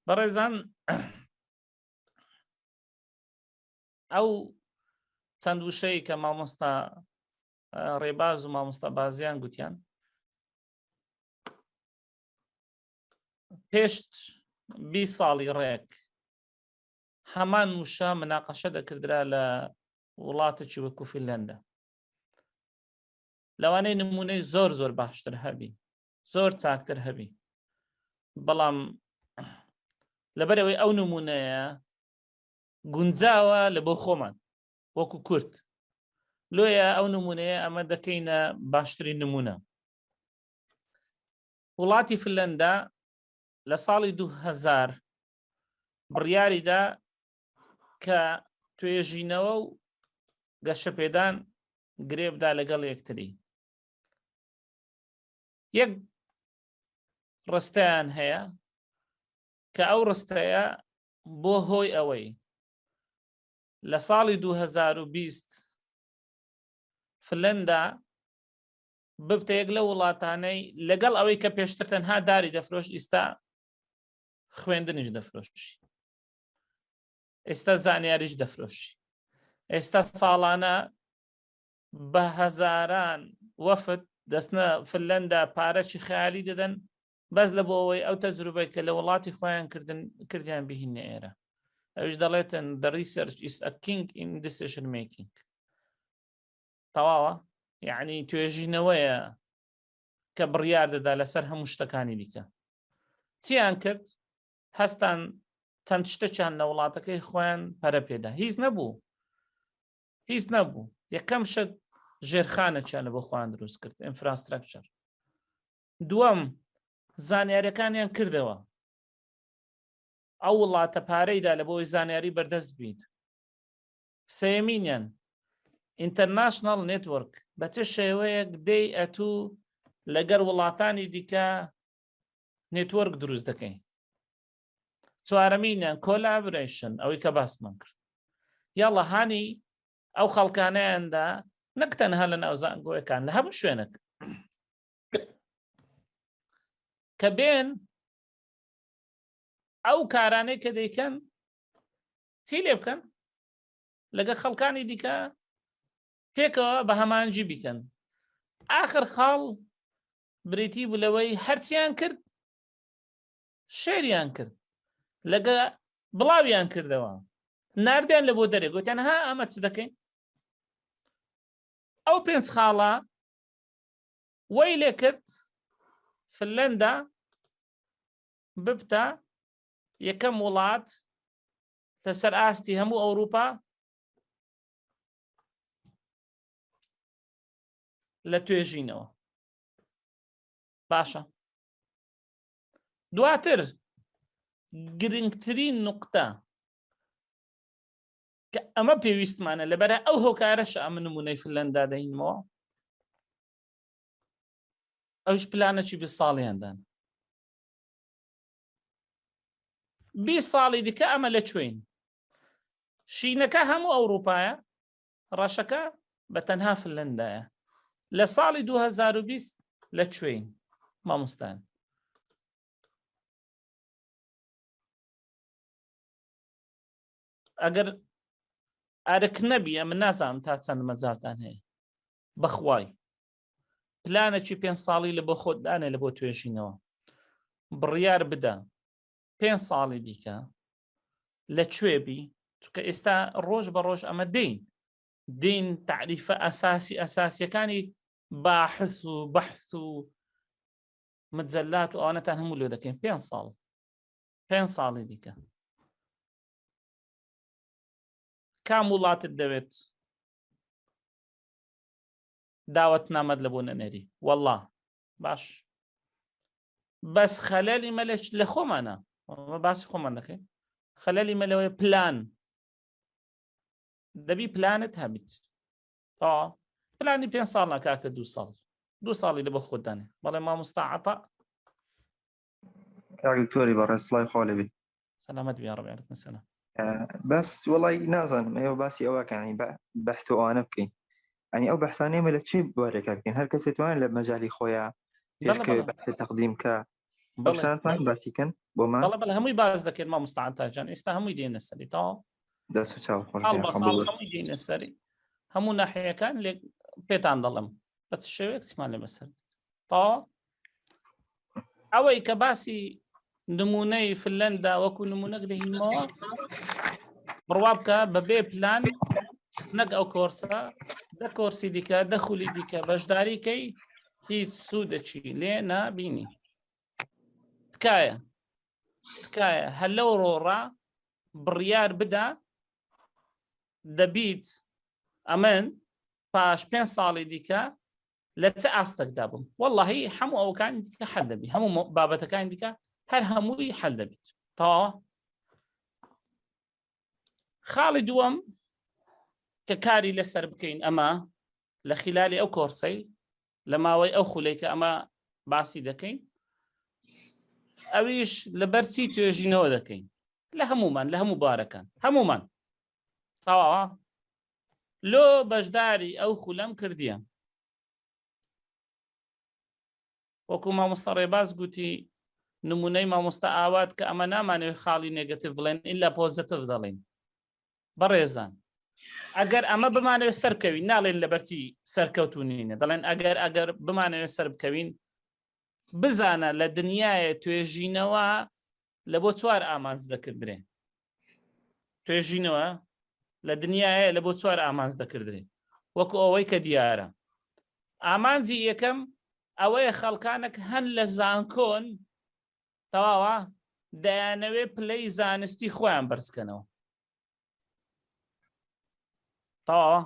بەڕێزان ئەو چەند وشەی کە مامۆستا ڕێباز و مامۆستا بازیان گوتیان پێش 20 ساڵی ڕێک هەمان وشە مناقەشە دەکردرا لە وڵاتێکی وەکو فینلەندە. لەوانەیە نمونەی زۆر زۆر باشتر هەبی، زۆر چاکتر هەبی، بەڵام لەبەرەوەی ئەو نمونەیە گونجاوە لە بۆ خۆمان وەکو کورد، لۆیە ئەو نمونەیە ئەمە دەکەینە باشترین نمونە. وڵاتی فینلەندا لە ساڵی 2000 بڕیاریدا کە توێژینەوە و گەشەپێدان گرێبدا لەگەڵ یەکتری. یەک ڕستەیان هەیە کە ئەو ڕستەیە بۆ هۆی ئەوەی لە ساڵی 2020 فینلەندا ببتە یەک لە وڵاتانەی لەگەڵ ئەوەی کە پێشتر تەنها داری دەفرۆشت ئێستا خوێندنیش دەفرۆشی، ئێستا زانیاریش دەفرۆشی، ئێستا ساڵانە بە هەزاران وەفد دەستنە فینلەندا پارەی خەیالی دەدەن بەس لە بۆ ئەوەی ئەو تەجروبەی کە لە وڵاتی خۆیان کردیان بهینە ئێرە. ئەوش دەڵێتن the research is a king in decision making. تەواوە، یعنی توێژینەوەیە کە بڕیار دەدا لەسەر هەموو شتەکانی دیکە. چیان کرد؟ هەستان چەند شتێکیان لە وڵاتەکەی خۆیان پەرە پێدا. هیچ نەبوو. یەکەم شت ژێرخانەکیان بۆ خۆیان دروست کرد، ئینفراستراکچەر. دووەم زانیاریەکانیان کردەوە، ئەو وڵاتە پارەیدا لە بۆی زانیاری بەردەست بین. سێمینیان ئینتەرناشنال نێتوەرک، بە چه شێوەیەک دەی ئەتوو لەگەر وڵاتانی دیکە نێتوەرک دروست دەکەین. چوارەمینیان کۆلابرێشن، ئەوەی کە باسمان کرد. یاڵە هانی ئەو خەڵکانەیاندا نەک تەنها لە ناو زانکۆیەکان لە هەموو شوێنێک کە بێن ئەو کارانەی کە دەیکەن چی لێ بکەن لەگە خەڵکانی دیکە پێکەوە بە هەمانجی بیکەن. ئاخر خاڵ بریتی بولەوەی هەرچیان کرد شێریان کرد، لەگە بڵاویان کردەوە، ناردیان لە بۆ دەرێ، گوتیان ها ئەمە چ دەکەین؟ ئەو پێنج خاڵە وەی لێ کرد فینلەندا ببتە یەکەم وڵات لەسەر ئاستی هەموو ئەوروپا لە توێژینەوە. باشە، دواتر گرنگترین نوقتە کە ئەمە پێویستمانە لەبەرە ئەو هۆکارەشە ئەمە نمونەی فینلەندا دەینەوە، ئەوش پلانێکی 20 ساڵیاندان. 20 ساڵی دیکە ئەمە لەکوێین؟ شینەکە هەموو ئەوروپایە، ڕەشەکە بە تەنها فینلەندایە. لە ساڵی 2020 لەکوێین مامۆستان؟ ئەگەر ئارک نەبیە من نازانم تا چەند مەجارتان هەیە، بەخوای پلانێکی 5 ساڵی لە بۆ خۆتدانێ لە بۆ توێژینەوە، بڕیار بدە 5 ساڵی دیکە لەکوێبی، چونکە ئێستا ڕۆژ بە ڕۆژ ئەمە دین تعریفە ئەساسیەکانی باحث و بەحث و مجەلات و ئەوانەتان هەموو لێ دەکەین. 5 ساڵی دیکە کام وڵاتت دەوێت داوەت نامەد لە بۆ نەنێری؟ وەڵڵا باش، بەس خەلەلی مەلەش لە خۆمانە، باسی خۆمان دەکەین. خەلەلی مەلەوەی پلان دەبی پلانت هەبیت. پلانی 5 ساڵ ناکاکە 2 ساڵی لە بۆ خۆتدانێ. بەڵێ مامۆستا عەتا دکتۆری بەڕێز سڵای خۆ لەبێ. سەلامەت بیا ڕەبی عەلەیکم سەلام. بەس وەڵی نازانم ئێوە باسی ئەوەکانی بەحث و ئەوانە بکەین، ئەنی ئەو بەحثانەی مە لە چی بوارێکە بکەین؟ هەر کەسێک توانێت لە مەجالی خۆیان پێشکەوێ بەحث تەقدیم کە برسانتمان باتیکن بۆمان بەڵێ هەمووی باز دەکەێت مامۆستا تاجان ئێستا هەمووی دێنە سەری تاوە دەست و چاو خۆش حاڵ بێ بە حەڵ حاڵ بڵێ. هەمووی دێنە سەری هەموو ناحەیەکان لێک پێتان دەڵم بەچ شێوەیەک چمان لێ بەسەر تاوە ئەوەی کە باسی نمونەی فنلەندا وەکو نمونەک دەهینەوە بڕوا بکە بەبێ پلان نەک ئەو کۆرسە دە کۆرسی دیکە دەخولی دیکە بەشداریکەی هیچ سوودەچی لێ نابینی تکایە هەر لەو ڕۆڕا بڕیار بدە دەبیت ئەمن پاش 5 ساڵی دیکە لە چه ئاستەکدا بووم وەڵڵاهی هەموو ئەوکانی دیکە حەل دەبی هەموو بابەتەکانی دیکە هەر هەمووی حەل دەبیت تاوە خاڵی دووەم کە کاری لەسەر بکەین ئەمە لە خلالی ئەو کۆرسەی لە ماوەی ئەو خولەی کە ئەمە باسی دەکەین ئەویش لەبەرچی توێژینەوە دەکەین لە هەمومان لە هەموو بارەکان هەمومان تاوە لۆ بەشداری ئەو خولەم کردیە وەکو مامۆستا ڕێباز گوتی نمونەی مامۆستا ئاوات کە ئەمە نامانەوێت خاڵی نێگەتیڤ بڵێن ئیلا پۆزیتیڤ دەڵێن بەڕێزان ئەگەر ئەمە بمانەوێت سەرکەوین ناڵێن لەبەرچی سەرکەوتونینە دەڵێن ئەگەر بمانەوێت سەر بکەوین بزانە لە دنیاە توێژینەوە لە بۆ 4 ئامانج دەکردرێ توێژینەوە لە دنیاە لە بۆ 4 ئامانج دەکردرێ وەکو ئەوەی کە دیارە ئامانجی یەکەم ئەوەیە خەڵکانێک هەن لە زانکۆن تەواوە دەیانەوێ پلەی زانستی خۆیان بەرزکەنەوە تەواوە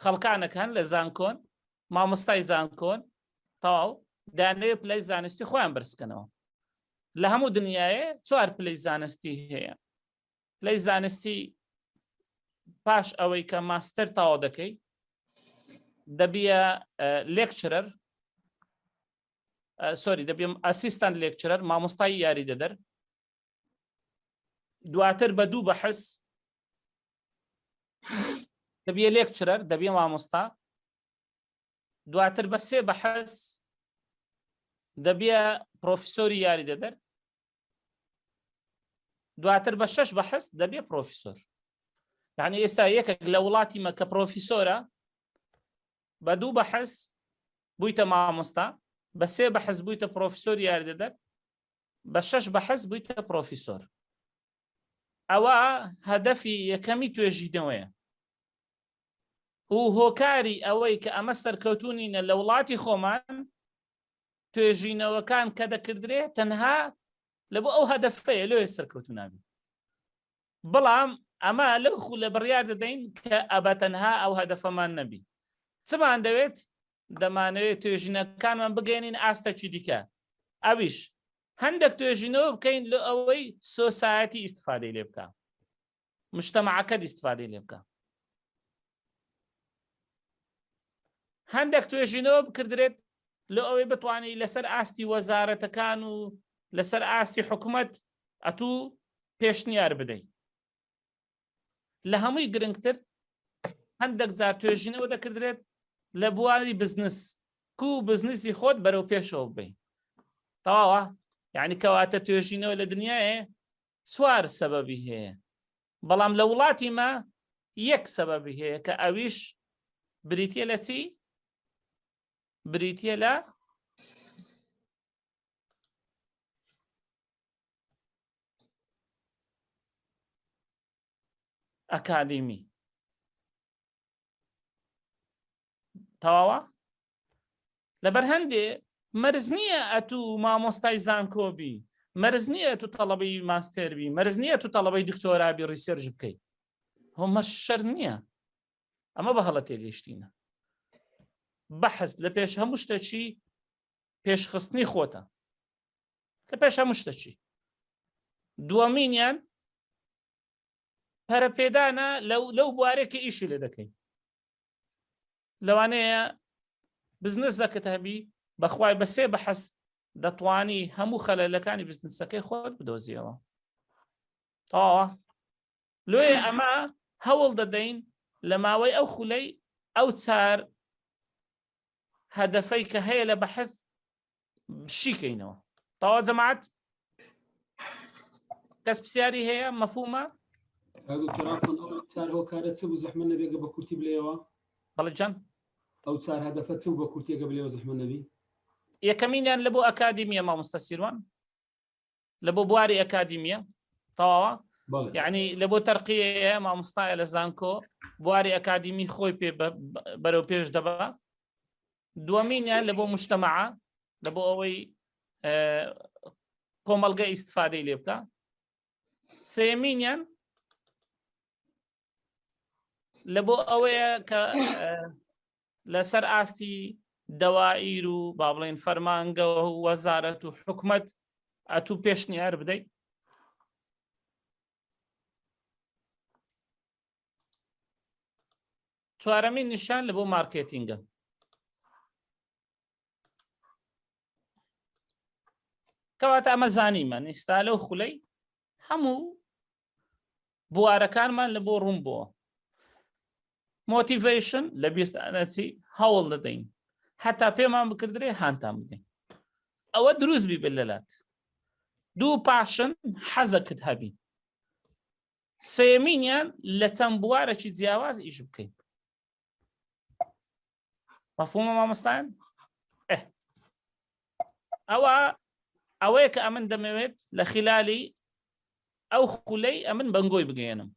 خەڵکانێک هەن لە زانکۆن مامۆستای زانکۆن تەواو دەیانەوێ پلەی زانستی خۆیان بەرزکەنەوە لە هەموو دنیاە 4 پلەی زانستی هەیە پلەی زانستی پاش ئەوەی کە ماستەر تاوا دەکەی دەبیە لێکچرەر سۆری دەبێم ئەسیستان لێکچرەر مامۆستای یاری دەدەر دواتر بە 2 بەحث دەبیە لێکچرەر دەبیە مامۆستا دواتر بە 3 بەحث دەبیە پرۆفیسۆری یاری دەدەر دواتر بە 6 بەحث دەبیە پرۆفیسۆر یعنی ئێستا یەکێک لە وڵاتی مە کە پرۆفیسۆرە بە 2 بەحث بوویتە مامۆستا بە 3 بەحث بوویتە پرۆفیسۆر یاری دەدەر بە 6 بەحث بوویتە پرۆفیسۆر ئەوە هەدەفی یەکەمی توێژینەوەیە و هۆکاری ئەوەی کە ئەمە سەرکەوتونینە لە وڵاتی خۆمان توێژینەوەکان کە دەکردرێت تەنها لە بۆ ئەو هەدەفەیە لێ سەرکەوتون نابێت بەڵام ئەمە لەو خو لە بڕیار دەدەین کە ئەبە تەنها ئەو هەدەفەمان نەبی چمان دەوێت دەمانەوێت توێژینەکانمان بگەێنین ئاستەکی دیکە ئەویش هەندێک توێژینەوە بکەین لە ئەوەی سۆسایەتی ئیستفادەی لێ بکە مجتەمەعەکەت ئیستفادەی لێ بکە هەندێک توێژینەوە بکردرێت لە ئەوەی بتوانێت لەسەر ئاستی وەزارەتەکان و لەسەر ئاستی حکوومەت ئەتوو پێشنیار بدەیت لە هەمووی گرنگتر هەندێک جار توێژینەوە دەکردرێت لە بواری بزنس کو بزنسی خۆت بەرەو پێشەوە بێ تەواوە یعنی کەواتە توێژینەوە لە دنیاە 4 سەبەبی هەیە بەڵام لە وڵاتی مە 1 سەبەبی هەیە کە ئەویش بریتیە لە چی؟ بریتیە لە ئەکادیمی تەواوە لەبەر هەندێ مەرز نییە ئەتوو مامۆستای زانکۆبی مەرز نییە تو تەڵەبەی ماستێربی مەرز نییە تو تەڵەبەی دکتۆرابی ڕیسێرچ بکەیت هەمە شەر نییە ئەمە بە هەڵە تێگەیشتینە بەحث لە پێش هەموو شتێکی پێشخستنی خۆتە لە پێش هەموو شتێکی دووەمینیان پەرەپێدانە لەو بوارێکی ئیشی لێ دەکەین لەوانەیە بزنس دەکەت هەبی بەخوای بە 3 بەحث دەتوانی هەموو خەلەلەکانی بزنسەکەی خۆت بدۆزیەوە تەواوە لێ ئەمە هەوڵ دەدەین لە ماوەی ئەو خولەی ئەو 4 هەدەفەی کە هەیە لە بەحث بشیکەینەوە تەواو جەماعەت کەس پرسیاری هەیە مەفهومە؟ چار هۆکارە چ بوو زەحمە نەبێگە بە کورتی بلێەوە بەڵێ جان ئەو چار هەدەفە چ بوو بە کورتێگە بلێەوە زەحمە نەبی یەکەمینیان لە بۆ ئەکادیمیە مامۆستا سیروان لە بۆ بواری ئەکادیمیە تەواوە یعنی لە بۆ تەرقیە مامۆستایە لە زانکۆ بواری ئەکادیمی خۆی پێ بەرەو پێش دەبا دووەمینیان لە بۆ مجتەمەعە لە بۆ ئەوەی کۆمەڵگە ئیستفادەی لێ بکە سێمینیان لە بۆ ئەوەیە کە لەسەر ئاستی دەوائیر و با بڵێن فەرمانگە و وەزارەت و حکومەت ئەتوو پێشنیار بدەیت چوارەمین نیشان لە بۆ مارکێتینگە کەواتە ئەمە زانیمان ئێستا لەو خولەی هەموو بوارەکانمان لە بۆ ڕوون بووە مۆتیڤیشن لە بیرتانەچی هەوڵ دەدەین هەتا پێمان بکردرێ هانتان بدەین ئەوە دروست بی بلەلات دوو پاشن حەزەکت هەبی سێمینیان لە چەند بوارێکی جیاواز ئیش بکەین مەفهومە مامۆستایان؟ ئەوەیە کە ئەمن دەمەوێت لە خلالی ئەو خولەی ئەمن بەنگۆی بگەێنم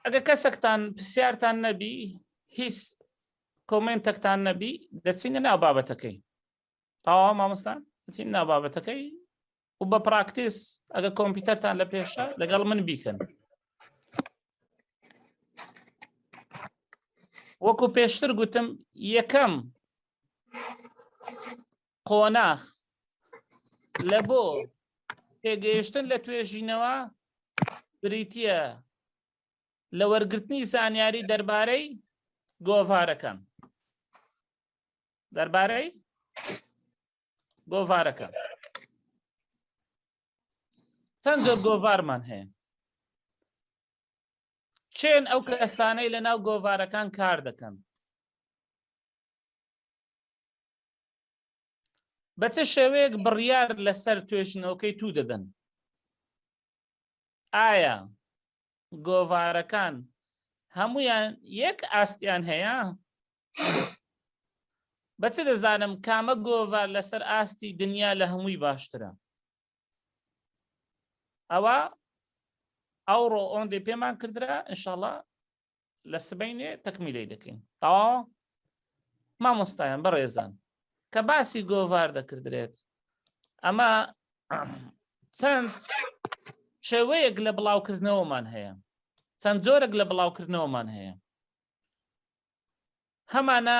ئەگە کەسێکتان پرسیارتان نەبی هیچ کۆمنتێکتان نەبی دەچینە ناو بابەتەکەی تەواو مامۆستان دەچین ناو بابەتەکەی و بە پراکتیس ئەگە کۆمپیوتەرتان لە پێشە لەگەڵ من بیکەن وەکو پێشتر گوتم یەکەم قۆناغ لە بۆ تێگەیشتن لە توێژینەوە بریتیە لە وەرگرتنی زانیاری دەربارەی گۆڤارەکان دەربارەی گۆڤارەکان چەند جۆر گۆڤارمان هەیە چێن ئەو کەسانەی لە ناو گۆڤارەکان کار دەکەن بە چه شێوەیەک بڕیار لەسەر توێژنەوەکەی تو دەدەن ئایا گۆڤارەکان هەمویان یەک ئاستیان هەیە بە چ دەزانم کامە گۆڤار لەسەر ئاستی دنیا لە هەمووی باشترە ئەوە ئەوڕۆ ئۆندێ پێمان کردرا ئینشاڵڵا لە سبەینێ تەکمیلەی دەکەین تەواو مامۆستایان بەڕێزان کە باسی گۆڤار دەکردرێت ئەمە چەند شێوەیەک لە بڵاوکردنەوەمان هەیە چەند جۆرێک لە بڵاوکردنەوەمان هەیە هەمانە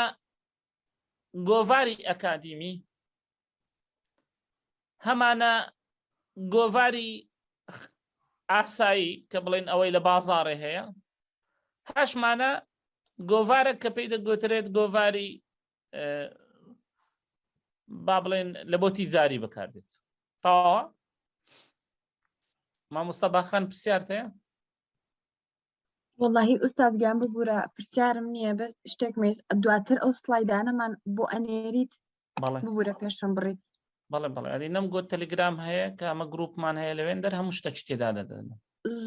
گۆڤاری ئەکادیمی هەمانە گۆڤاری ئاسایی کە بڵێن ئەوەی لە بازاڕێ هەیە هەشمانە گۆڤارێک کە پێی دەگوترێت گۆڤاری با بڵێن لە بۆ تیجاری بەکاردێت تاوە مامۆستا باخان پرسیارت هەیە؟ واللهی ئوستاد گیان ببوورە پرسیارم نییە بە شتێک دواتر ئەو سڵایدانەمان بۆ ئەنێریت ببوورە پێشم بڕیت بەڵێ ئەدی نەم گۆت تەلگرام هەیە کە ئەمە گروپمان هەیە لەوێن دەر هەموو شتە چ تێدا دەدەن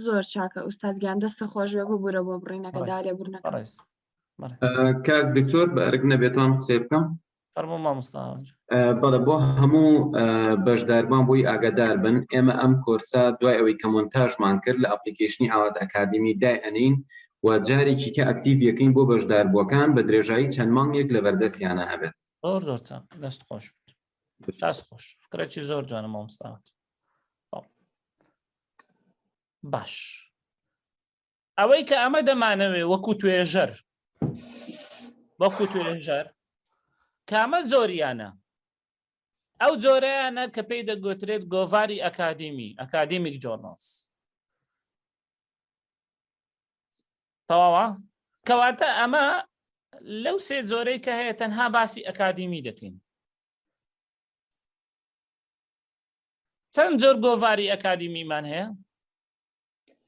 زۆر چاکە ئوستاد گیان دەستە خۆشوێ ببوورە بۆ بڕینەکە دارێ بوورنەکە کاک دکتۆر بە ئەرگ نەبێتوان قسێ بکەم فەرموو مامۆستا بەڵێ بۆ هەموو بەشداربان بۆی ئاگادار بن ئێمە ئەم کۆرسا دوای ئەوەی کە مۆنتاژمان کرد لە ئەپلیکیشنی ئاوات ئەکادیمی دای ئەنین و جارێکی کە ئەکتیڤ یەکەین بۆ بەشداربووەکان بە درێژایی چەند مانگێک لە بەردەستیانە هەبێت زۆر چاک دەست خۆش دەست خۆش فکرێکی زۆر جوانە مامۆستاوات باش ئەوەی کە ئەمە دەمانەوێ وەکو توێژەر کامە زۆریانە ئەو جۆرەیانە کە پێی دەگوترێت گۆڤاری ئەکادیمیک جۆرنالز تەواوە کەواتە ئەمە لەو سێ جۆرەی کە هەیە تەنها باسی ئەکادیمی دەکەین چەند جۆر گۆڤاری ئەکادیمیمان هەیە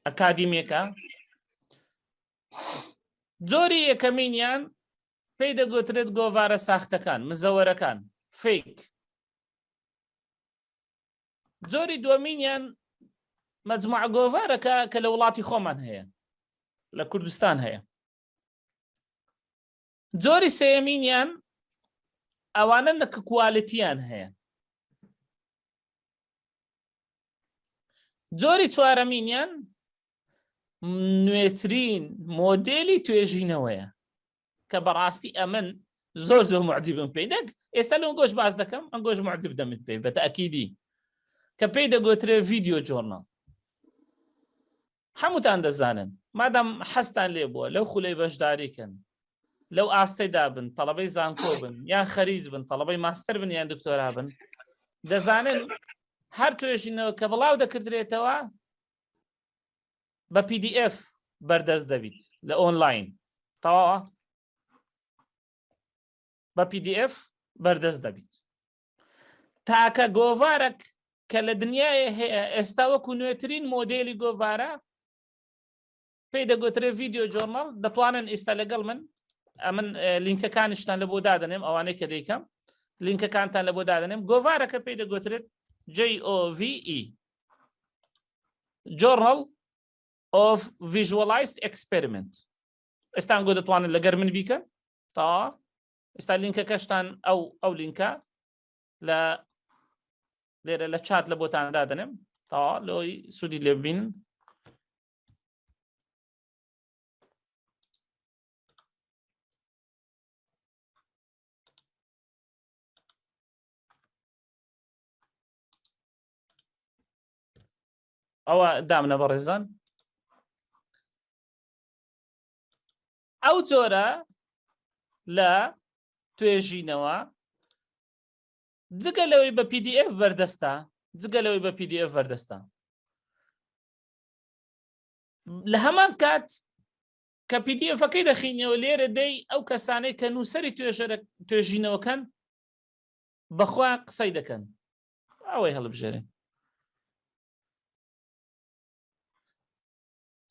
ئەکادیمیەکە جۆری یەکەمینیان پێی دەگوترێت گۆڤارە ساختەکان مزەوەرەکان فێک. زۆری دووەمینیان مەجموعە گۆڤارەکە کە لە وڵاتی خۆمان هەیە، لە کوردستان هەیە. زۆری سێیەمینیان ئەوانە کە کوالیتیان هەیە. زۆری چوارەمینیان نوێترین مۆدێلی توێژینەوەیە کە بەڕاستی ئەمن زۆر معجبم پێی. ئێستا لەم گۆش باز دەکەم، ئەم گۆش معجب دەمت پێی بە تەئەکیدی، کە پێی دەگوترێ ڤیدیۆ جۆرناڵ. هەمووتان دەزانن مادام حەستان لێ بووە لەو خولەی بەشداریکەن، لەو ئاستەیدا بن، تەڵەبەی زانکۆ بن یان خەریز بن، تەڵەبەی ماستەر بن یان دکتۆرا بن، دەزانن هەر توێژینەوە کە بڵاو دەکردرێتەوە بە PDF بەردەست دەبیت لە ئۆنلاین. تەواوە بە PDF بەردەست دەبیت. تاکە گۆڤارێک کە لە دنیای هەیە ئێستا وەکو نوێترین مۆدێلی گۆڤارە پێی دەگوترێ ڤیدیۆ جۆرناڵ، دەتوانن ئێستا لەگەڵ من لینکەکانیشتان لە بۆ دادەنێم، ئەوانەی کە دەیکەم لینکەکانتان لە بۆ دادەنێم. گۆڤارەکە پێی دەگوترێت JOVE Journal of Visualized Experiment. ئێستان گۆ دەتوانن لەگەر من بیکەن تا ئێستا لینکەکەشتان ئەو لینکە لە لێرە لە چات لە بۆتان دادەنێم تا لۆی سوودی لێ ببینن. ئەوە دامنە بەڕێزان. ئەو جۆرە لە توێژینەوە جگە لەوەی بە PDF وەردەستە، جگە لەوەی بە PDF وەردەستە، لە هەمان کات کە PDFەکەی دەخینەوە لێرە دەی ئەو کەسانەی کە نووسەری توێژینەوەکەن بەخوا قسەی دەکەن. ئەوەی هەڵبژێرن.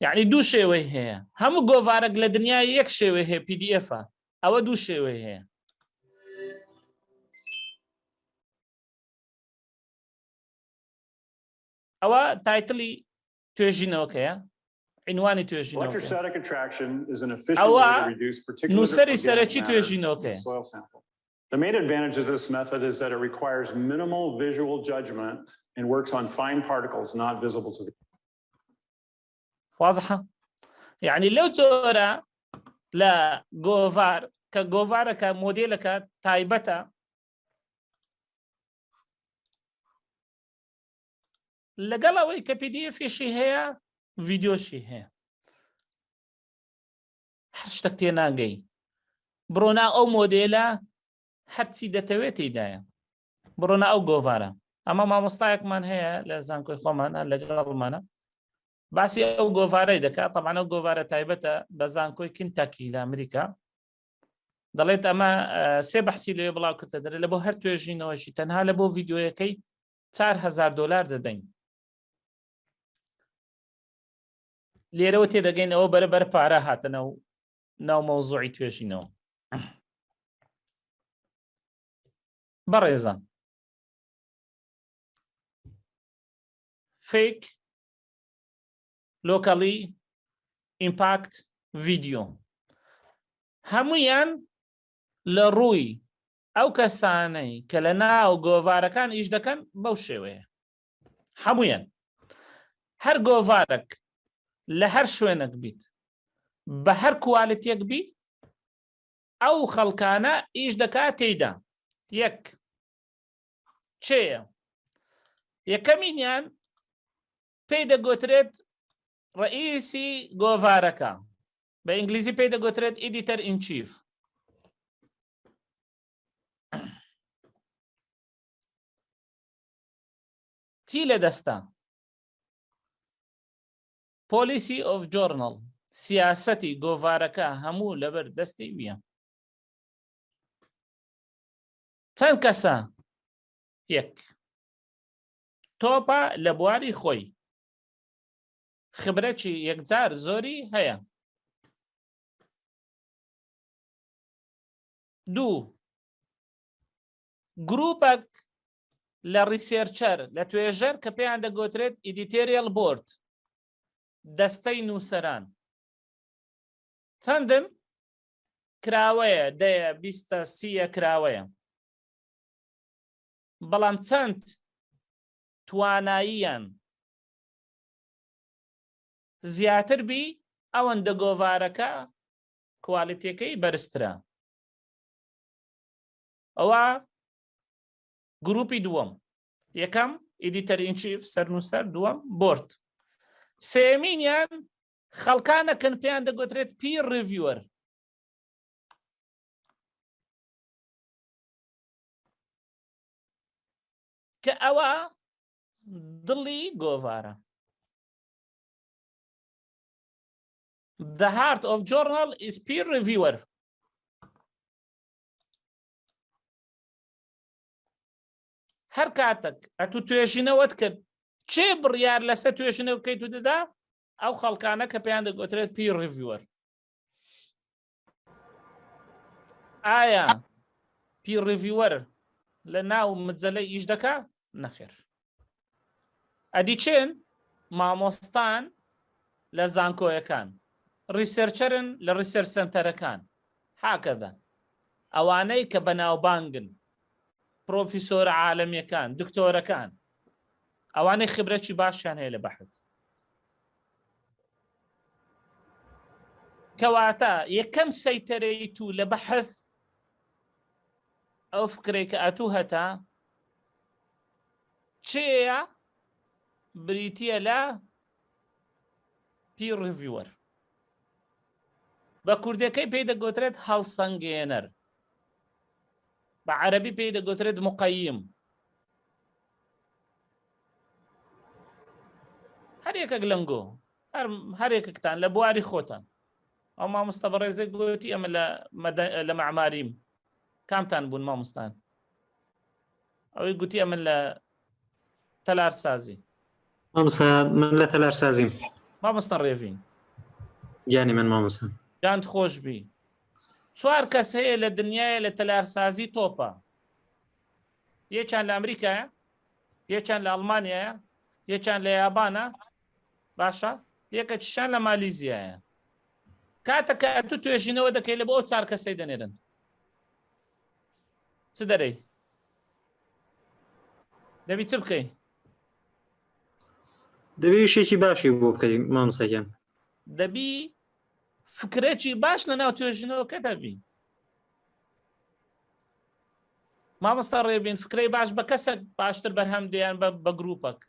یعنی دوو شێوەی هەیە. هەموو گۆڤارێک لە دنیای یەک شێوەی هەیە PDFە، ئەوە دوو شێوەی هەیە. ئەوە تایتڵی توێژینەوەکەیە، عنوانی توێژینەوەکە. ئەوە نووسەری سەرەکی توێژینەوەکەیە. The main advantage of this method is that it requires minimal visual judgment and works on fine particles not visible to the واضحة؟ يعني لو جۆرە لە گۆڤار کە گۆڤارەکە مۆدێلەکە تایبەتە لەگەڵ ئەوەی کە PDFیشی هەیە ڤیدیۆشی هەیە، هەر شتێک تێ ناگەی، بڕۆنا ئەو مۆدێلە هەرچی دەتەوێت تێدایە، بڕۆنا ئەو گۆڤارە. ئەمە مامۆستایەکمان هەیە لە زانکۆی خۆمانە لەگەڵمانە باسی ئەو گۆڤارەی دەکات. طبعاً ئەو گۆڤارە تایبەتە بە زانکۆی کنتاکی لە ئەمریکا. دەڵێت ئەمە سێ بەحسی لێ بڵاو کردە دەرێت لە بۆ هەر توێژینەوەشی تەنها لە بۆ ڤیدیۆیەکەی $4,000 دەدەین. لێرەوە تێدەگەین ئەوە بەرەبەر پارە هاتنە و ناو مەوزوعی توێژینەوە. بەڕێزان، فێک لۆکەڵی ئیمپاکت ڤیدیۆ هەموویان لە ڕووی ئەو کەسانەی کە لە ناو گۆڤارەکان ئیش دەکەن بەو شێوەیە. هەموویان هەر گۆڤارێک لە هەر شوێنێک بیت بە هەر کوالیتیەک بی ئەو خەڵکانە ئیش دەکات تێیدا. یەک چێە؟ یەکەمینیان پێی دەگوترێت ڕئیسی گۆڤارەکە، بە ئینگلیزی پێی دەگوترێت ئیدیتەر ئین چیف. چی لە دەستا؟ پۆلیسی ئۆف جۆرنڵ، سیاسەتی گۆڤارەکە هەموو لەبەر دەستی ویە. چەند کەسە؟ یەک تۆپە لە بواری خۆی، خبرەتی یەکجار زۆری هەیە. دوو گروپێک لە ریسێرچەر لە توێژەر کە پێیان دەگوترێت ئیدیتێریەل بۆرد دەستەی نووسەران چەندن کراوەیە 10 20 30 کراوەیە بەڵام چەند تواناییان زیاتر بی ئەوەندە گۆڤارەکە کوالیتیەکەی بەرزترە. ئەوە گروپی دووەم. یەکەم ئیدیتەر ئین چیف سەرنووسەر، دووەم بۆرد. سێمینیان خەڵکانەکەن پێیان دەگوترێت پیر ریڤیوەر. کە ئەوە دڵی گۆڤارە. The heart of journal is peer reviewer. هەر کاتێک ئەتوو توێژینەوەت کرد چێ بڕیار لەسەر توێژینەوە بکەیت و دەدا ئەو خەڵکانە کە پێیان دەگوترێت پیر ریڤیوەر. ئایا پیر ریڤیوەر لە ناو مجەلەی ئیش دەکا؟ نەخێر. ئەدیچێن مامۆستان لە زانکۆیەکان، ریسێرچەرن لە ریسێرچ سەنتەرەکان، حاکەدا ئەوانەی کە بەناوبانگن، پرۆفیسۆرە عالەمیەکان، دکتۆرەکان، ئەوانەی خبرەتی باشیان هەیە لە بەحث. کەواتە یەکەم سەیتەرەی تو لە بەحث ئەو فکرەی کە ئەتوو هەتا چێە بریتیە لە پیر ریڤیوەر. بە کوردەکەی پێی دەگوترێت هەڵسەنگێنەر، بە عەرەبی پێی دەگوترێت مقەیم. هەر یەکێک لەنگۆ هەر یەکێکتان لە بواری خۆتان. ئەو مامۆستا بەڕێزێک گوتی ئەمە لە مەعماریم. کامتان بوون مامۆستان؟ ئەوەی گوتی ئەمە لە تەلارسازی. مامۆستا من لە تەلارسازیم. مامۆستا ڕێڤین. گیانی من مامۆستا. گیانت خۆش بی. 4 کەس هەیە لە دنیاە لە تەلارسازی تۆپە. یەکیان لە ئەمریکایە، یەکیان لە ئەڵمانیایە، یەکیان لە یابانە، باشە، یەکەکیشان لە مالیزیایە. کاتەکە ئەتوو توێژینەوە دەکەی لە بۆ ئەو 4 کەسەی دەنێرن. چ دەرەی؟ دەبی چ بکەی؟ دەبی شتێکی باشی بۆ بکەی مامۆستاکەم. دەبی فکرێکی باش لە ناو توێژینەوەکە دەبی. مامۆستا ڕێبین فکرەی باش بە کەسێک باشتر بەرهەم دێیان بە گروپەک.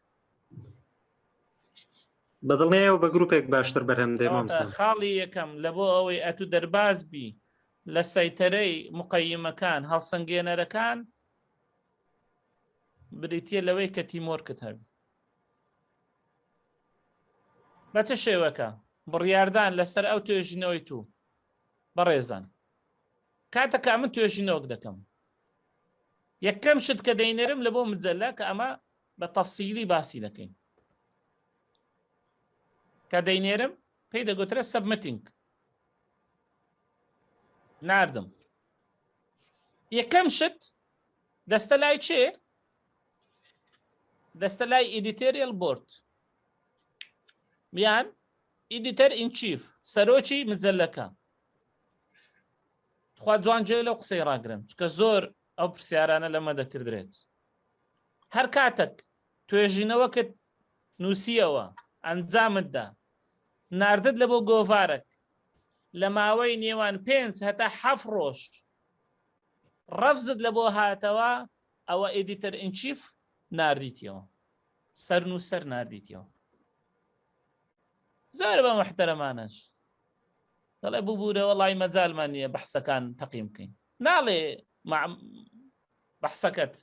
بەدڵنیایەوە بە گروپێک باشتر بەرهەم دێ مامۆستا. خاڵی یەکەم لە بۆ ئەوەی ئەتوو دەرباز بی لە سەیتەرەی مقەیمەکان هەڵسەنگێنەرەکان بریتیە لەوەی کە تیمۆرکت هەبی. بە چه شێوەکە؟ بڕیاردان لەسەر ئەو توێژینەوەی تو بەڕێزان. کاتەکە من توێژینەوەک دەکەم. یەکەم شت کە دەینێرم لە بۆ مجەلە کە ئەمە بە تەفسیلی باسی دەکەین. کە دەینێرم پێی دەگوترە سەبمەتینگ. ناردم. یەکەم شت دەستە لای چێ؟ دەستە لای ئیدیتێریەل بۆرد. یان ئیدیتەر ئین چیف، سەرۆکی مجەلەکە. خوا جوانجێ لەو قسەی ڕاگرن چکە زۆر ئەو پرسیارانە لەمە دەکردرێت. هەر کاتێک توێژینەوەکت نووسیەوە ئەنجامتدا ناردت لە بۆ گۆڤارێک لە ماوەی نێوان 5 هەتا 7 ڕۆژ ڕەفزت لە بۆ هاتەوە ئەوە ئیدیتەر ئین چیف ناردیتیەوە، سەرنووسەر ناردیتیەوە. زۆر بە محتەرەمانەش دەڵێ ببوورە وەڵای مەجالمان نییە بەحسەکان تەقیم بکەین. ناڵێ بەحسەکەت